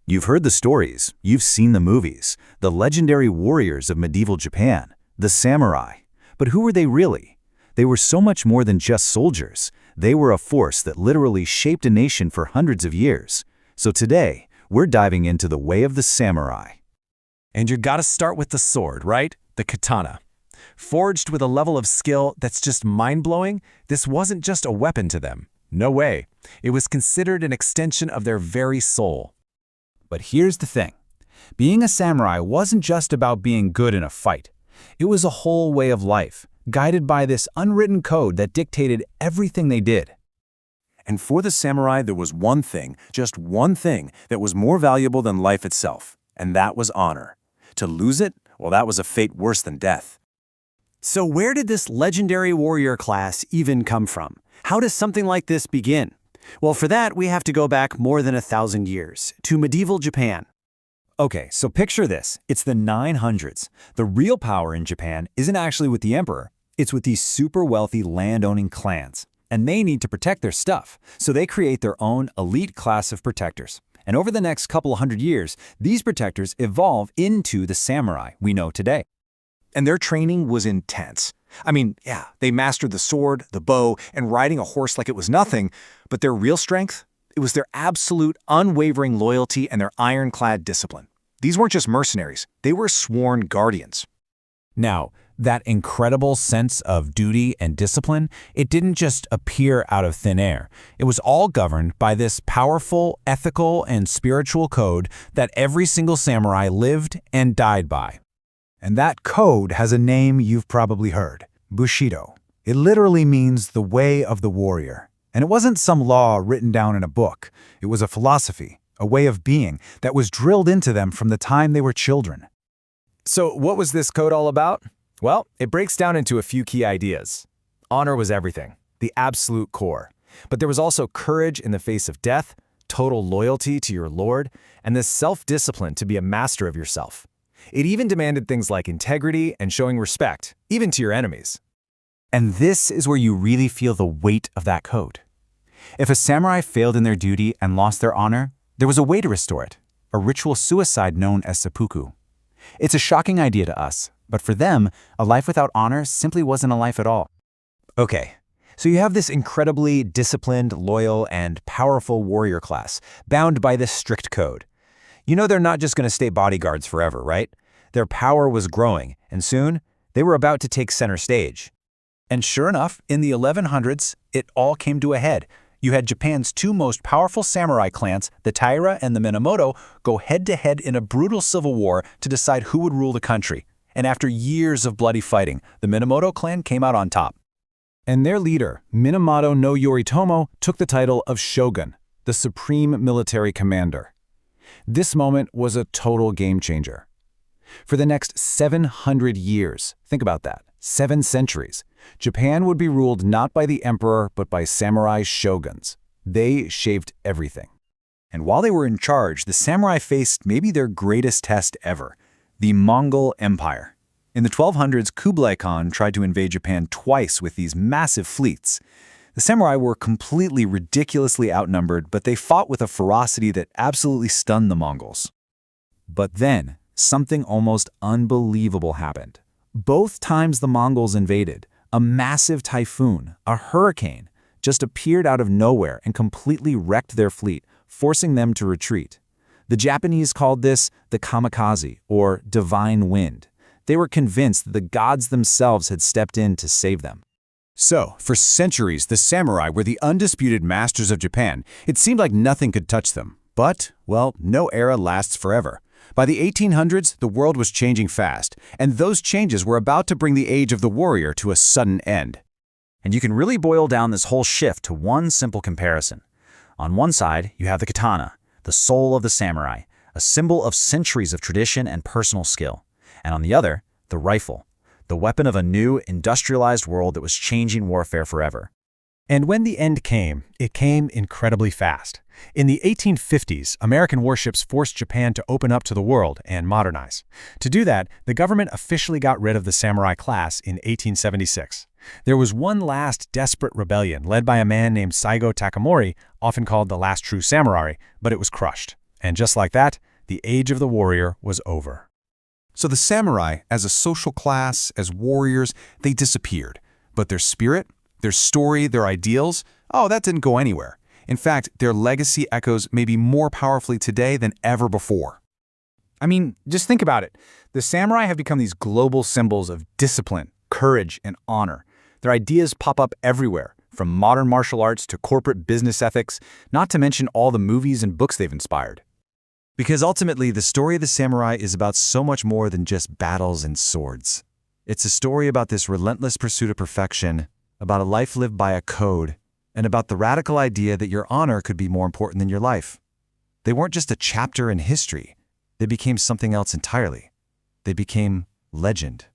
You've heard the stories, you've seen the movies, the legendary warriors of medieval Japan, the samurai. But who were they really? They were so much more than just soldiers. They were a force that literally shaped a nation for hundreds of years. So today, we're diving into the way of the samurai. And you gotta start with the sword, right? The katana. Forged with a level of skill that's just mind-blowing, this wasn't just a weapon to them. No way. It was considered an extension of their very soul. But here's the thing. Being a samurai wasn't just about being good in a fight. It was a whole way of life, guided by this unwritten code that dictated everything they did. And for the samurai, there was one thing, just one thing, that was more valuable than life itself, and that was honor. To lose it, well, that was a fate worse than death. So where did this legendary warrior class even come from? How does something like this begin? Well, for that, we have to go back more than 1,000 years, to medieval Japan. Okay, so picture this. It's the 900s. The real power in Japan isn't actually with the emperor. It's with these super wealthy land-owning clans. And they need to protect their stuff, so they create their own elite class of protectors. And over the next couple of hundred years, these protectors evolve into the samurai we know today. And their training was intense. I mean, yeah, they mastered the sword, the bow, and riding a horse like it was nothing, but their real strength? It was their absolute, unwavering loyalty and their ironclad discipline. These weren't just mercenaries, they were sworn guardians. Now, that incredible sense of duty and discipline, it didn't just appear out of thin air. It was all governed by this powerful, ethical, and spiritual code that every single samurai lived and died by. And that code has a name you've probably heard, Bushido. It literally means the way of the warrior. And it wasn't some law written down in a book. It was a philosophy, a way of being that was drilled into them from the time they were children. So what was this code all about? Well, it breaks down into a few key ideas. Honor was everything, the absolute core. But there was also courage in the face of death, total loyalty to your lord, and this self-discipline to be a master of yourself. It even demanded things like integrity and showing respect, even to your enemies. And this is where you really feel the weight of that code. If a samurai failed in their duty and lost their honor, there was a way to restore it, a ritual suicide known as seppuku. It's a shocking idea to us, but for them, a life without honor simply wasn't a life at all. Okay, so you have this incredibly disciplined, loyal, and powerful warrior class, bound by this strict code. You know they're not just going to stay bodyguards forever, right? Their power was growing, and soon, they were about to take center stage. And sure enough, in the 1100s, it all came to a head. You had Japan's two most powerful samurai clans, the Taira and the Minamoto, go head-to-head in a brutal civil war to decide who would rule the country. And after years of bloody fighting, the Minamoto clan came out on top. And their leader, Minamoto no Yoritomo, took the title of shogun, the supreme military commander. This moment was a total game changer. For the next 700 years, think about that, 7 centuries, Japan would be ruled not by the emperor but by samurai shoguns. They shaped everything. And while they were in charge, the samurai faced maybe their greatest test ever, the Mongol Empire. In the 1200s, Kublai Khan tried to invade Japan twice with these massive fleets. The samurai were completely ridiculously outnumbered, but they fought with a ferocity that absolutely stunned the Mongols. But then, something almost unbelievable happened. Both times the Mongols invaded, a massive typhoon, a hurricane, just appeared out of nowhere and completely wrecked their fleet, forcing them to retreat. The Japanese called this the kamikaze, or divine wind. They were convinced that the gods themselves had stepped in to save them. So, for centuries, the samurai were the undisputed masters of Japan. It seemed like nothing could touch them. But, well, no era lasts forever. By the 1800s, the world was changing fast, and those changes were about to bring the age of the warrior to a sudden end. And you can really boil down this whole shift to one simple comparison. On one side, you have the katana, the soul of the samurai, a symbol of centuries of tradition and personal skill. And on the other, the rifle, the weapon of a new, industrialized world that was changing warfare forever. And when the end came, it came incredibly fast. In the 1850s, American warships forced Japan to open up to the world and modernize. To do that, the government officially got rid of the samurai class in 1876. There was one last desperate rebellion led by a man named Saigo Takamori, often called the last true samurai, but it was crushed. And just like that, the age of the warrior was over. So the samurai, as a social class, as warriors, they disappeared. But their spirit, their story, their ideals, oh, that didn't go anywhere. In fact, their legacy echoes maybe more powerfully today than ever before. I mean, just think about it. The samurai have become these global symbols of discipline, courage, and honor. Their ideas pop up everywhere, from modern martial arts to corporate business ethics, not to mention all the movies and books they've inspired. Because ultimately, the story of the samurai is about so much more than just battles and swords. It's a story about this relentless pursuit of perfection, about a life lived by a code, and about the radical idea that your honor could be more important than your life. They weren't just a chapter in history. They became something else entirely. They became legend.